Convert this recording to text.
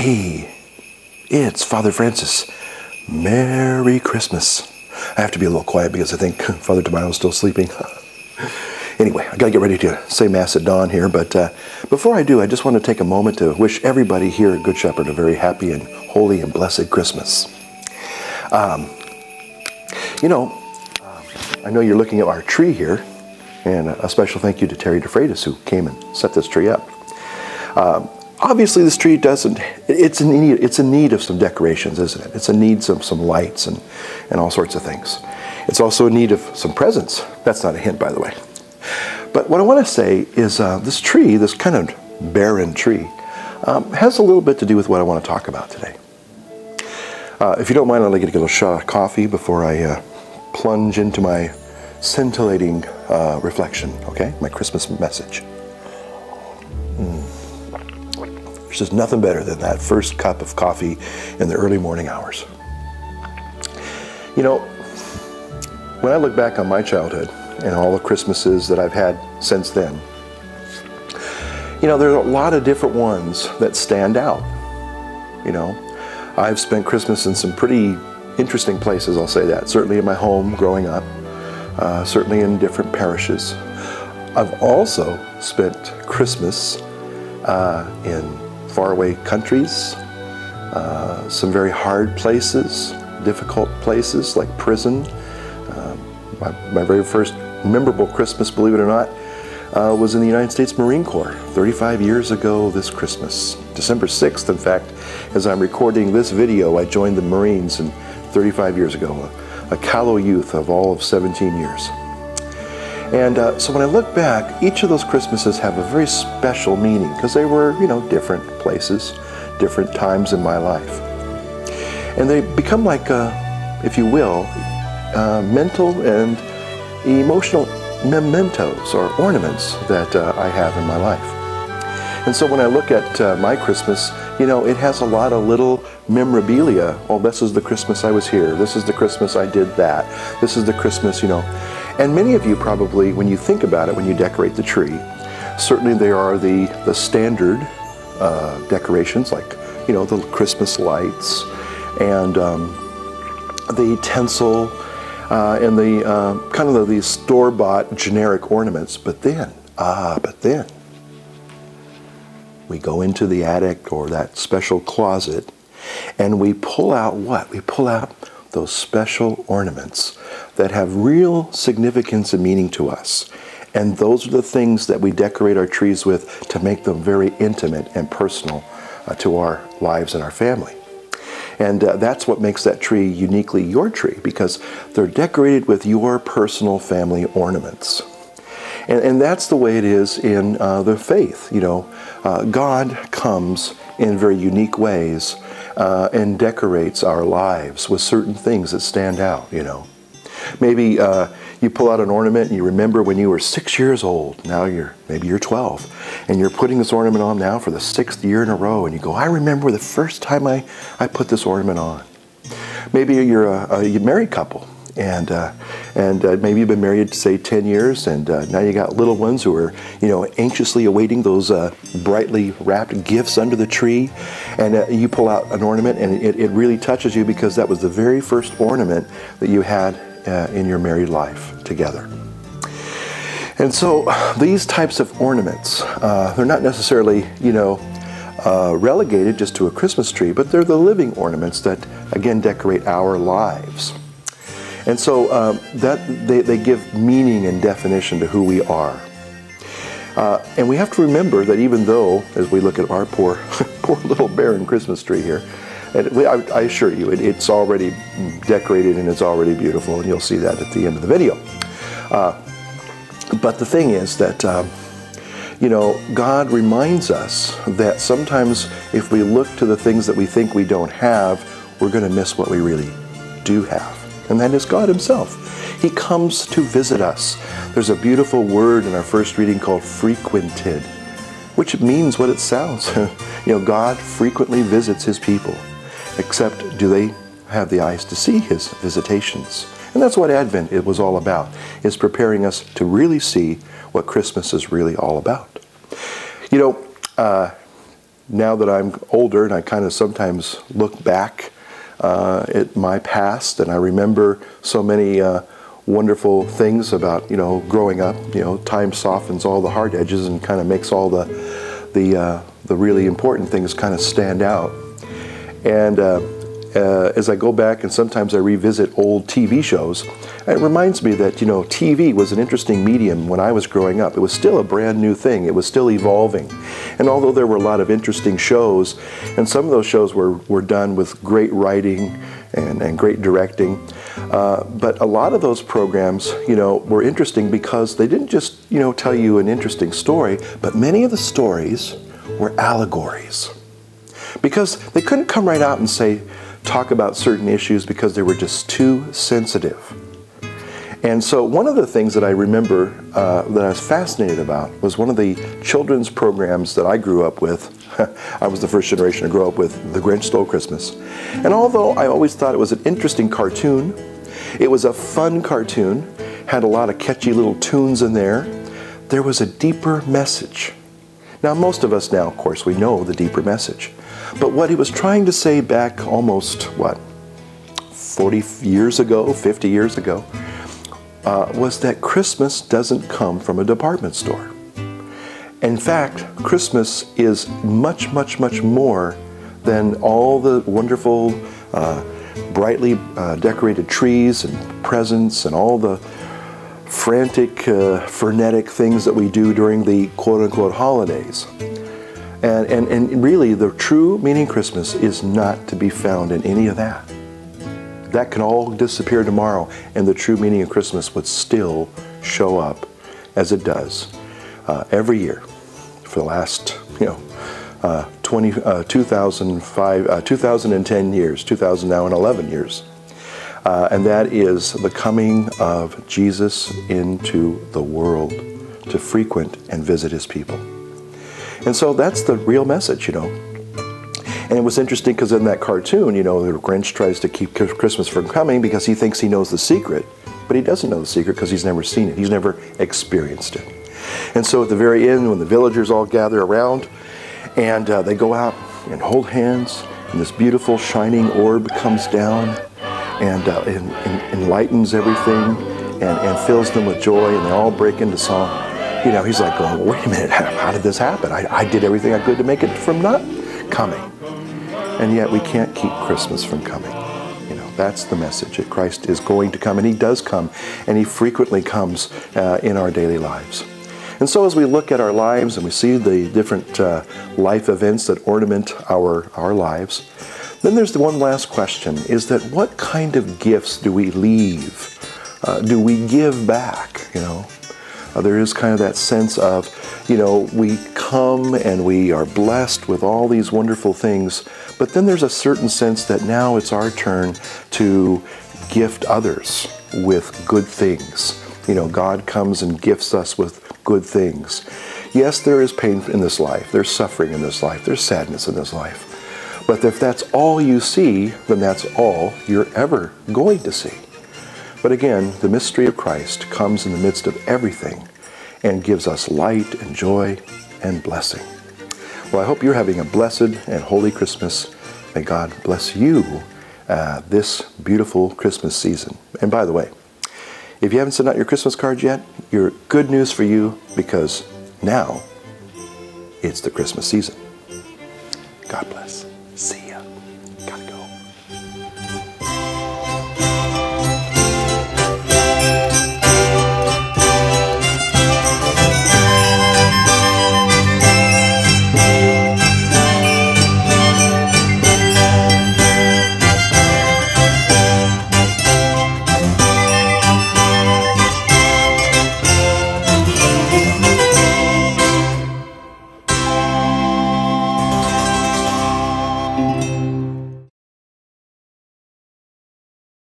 Hey, it's Father Francis. Merry Christmas. I have to be a little quiet because I think Father Tomato's still sleeping. Anyway, I gotta get ready to say Mass at dawn here, but before I do, I just want to take a moment to wish everybody here at Good Shepherd a very happy and holy and blessed Christmas. I know you're looking at our tree here, and a special thank you to Terry DeFreitas who came and set this tree up. Obviously, this tree it's in need of some decorations, isn't it? It's in need of some lights and all sorts of things. It's also in need of some presents. That's not a hint, by the way. But what I want to say is this tree, this kind of barren tree, has a little bit to do with what I want to talk about today. If you don't mind, I'd like to get a little shot of coffee before I plunge into my scintillating reflection, okay? My Christmas message. There's just nothing better than that first cup of coffee in the early morning hours. You know, when I look back on my childhood and all the Christmases that I've had since then, you know, there are a lot of different ones that stand out. You know, I've spent Christmas in some pretty interesting places, I'll say that. Certainly in my home growing up, certainly in different parishes. I've also spent Christmas in faraway countries, some very hard places, difficult places like prison. My very first memorable Christmas, believe it or not, was in the United States Marine Corps 35 years ago this Christmas. December 6th, in fact, as I'm recording this video, I joined the Marines 35 years ago, a callow youth of all of 17 years. And so when I look back, each of those Christmases have a very special meaning because they were, you know, different places, different times in my life. And they become like, if you will, mental and emotional mementos or ornaments that I have in my life. And so when I look at my Christmas, you know, it has a lot of little memorabilia. Oh, this is the Christmas I was here. This is the Christmas I did that. This is the Christmas, you know. And many of you probably, when you think about it, when you decorate the tree, certainly there are the standard decorations, like, you know, the Christmas lights and the tinsel and the kind of the store-bought generic ornaments. But then we go into the attic or that special closet and we pull out what? We pull out those special ornaments that have real significance and meaning to us. And those are the things that we decorate our trees with to make them very intimate and personal to our lives and our family. And that's what makes that tree uniquely your tree, because they're decorated with your personal family ornaments. And that's the way it is in the faith. You know, God comes in very unique ways and decorates our lives with certain things that stand out, you know. Maybe you pull out an ornament and you remember when you were 6 years old. Now maybe you're 12 and you're putting this ornament on now for the 6th year in a row, and you go, I remember the first time I put this ornament on. Maybe you're a married couple and maybe you've been married, say, 10 years, and now you got little ones who are, you know, anxiously awaiting those brightly wrapped gifts under the tree, and you pull out an ornament and it really touches you because that was the very first ornament that you had in your married life together. And so these types of ornaments, they're not necessarily, you know, relegated just to a Christmas tree, but they're the living ornaments that, again, decorate our lives. And so they give meaning and definition to who we are. And we have to remember that even though, as we look at our poor little barren Christmas tree here, I assure you, it's already decorated and it's already beautiful, and you'll see that at the end of the video. But the thing is that, you know, God reminds us that sometimes if we look to the things that we think we don't have, we're going to miss what we really do have. And that is God Himself. He comes to visit us. There's a beautiful word in our first reading called frequented, which means what it sounds. You know, God frequently visits His people. Except, do they have the eyes to see His visitations? And that's what Advent was all about, is preparing us to really see what Christmas is really all about. You know, now that I'm older, and I kind of sometimes look back at my past, and I remember so many wonderful things about, growing up. Time softens all the hard edges and kind of makes all the really important things kind of stand out. And as I go back and sometimes I revisit old TV shows, it reminds me that, TV was an interesting medium when I was growing up. It was still a brand new thing. It was still evolving. And although there were a lot of interesting shows, and some of those shows were done with great writing and great directing, but a lot of those programs, were interesting because they didn't just, tell you an interesting story, but many of the stories were allegories. Because they couldn't come right out and talk about certain issues because they were just too sensitive. And so one of the things that I remember that I was fascinated about was one of the children's programs that I grew up with. I was the first generation to grow up with The Grinch Stole Christmas. And although I always thought it was an interesting cartoon, it was a fun cartoon, had a lot of catchy little tunes in there, there was a deeper message. Now most of us now, of course, we know the deeper message. But what he was trying to say back almost, 40 years ago, 50 years ago, was that Christmas doesn't come from a department store. In fact, Christmas is much, much, much more than all the wonderful, brightly decorated trees and presents and all the frantic, frenetic things that we do during the quote-unquote holidays. And really, the true meaning of Christmas is not to be found in any of that. That can all disappear tomorrow, and the true meaning of Christmas would still show up as it does every year for the last, 2010 years, 2011 years. And that is the coming of Jesus into the world to frequent and visit his people. And so that's the real message, And it was interesting because in that cartoon, the Grinch tries to keep Christmas from coming because he thinks he knows the secret, but he doesn't know the secret because he's never seen it. He's never experienced it. And so at the very end, when the villagers all gather around and they go out and hold hands, and this beautiful shining orb comes down and enlightens everything and fills them with joy, and they all break into song. He's like going, wait a minute, how did this happen? I did everything I could to make it from not coming. And yet we can't keep Christmas from coming. That's the message, that Christ is going to come, and he does come, and he frequently comes in our daily lives. And so as we look at our lives and we see the different life events that ornament our lives, then there's the one last question, is that what kind of gifts do we leave? Do we give back, There is kind of that sense of, we come and we are blessed with all these wonderful things, but then there's a certain sense that now it's our turn to gift others with good things. God comes and gifts us with good things. Yes, there is pain in this life. There's suffering in this life. There's sadness in this life. But if that's all you see, then that's all you're ever going to see. But again, the mystery of Christ comes in the midst of everything and gives us light and joy and blessing. Well, I hope you're having a blessed and holy Christmas. May God bless you this beautiful Christmas season. And by the way, if you haven't sent out your Christmas cards yet, you're good news for you, because now it's the Christmas season. God bless. See ya. Gotta go.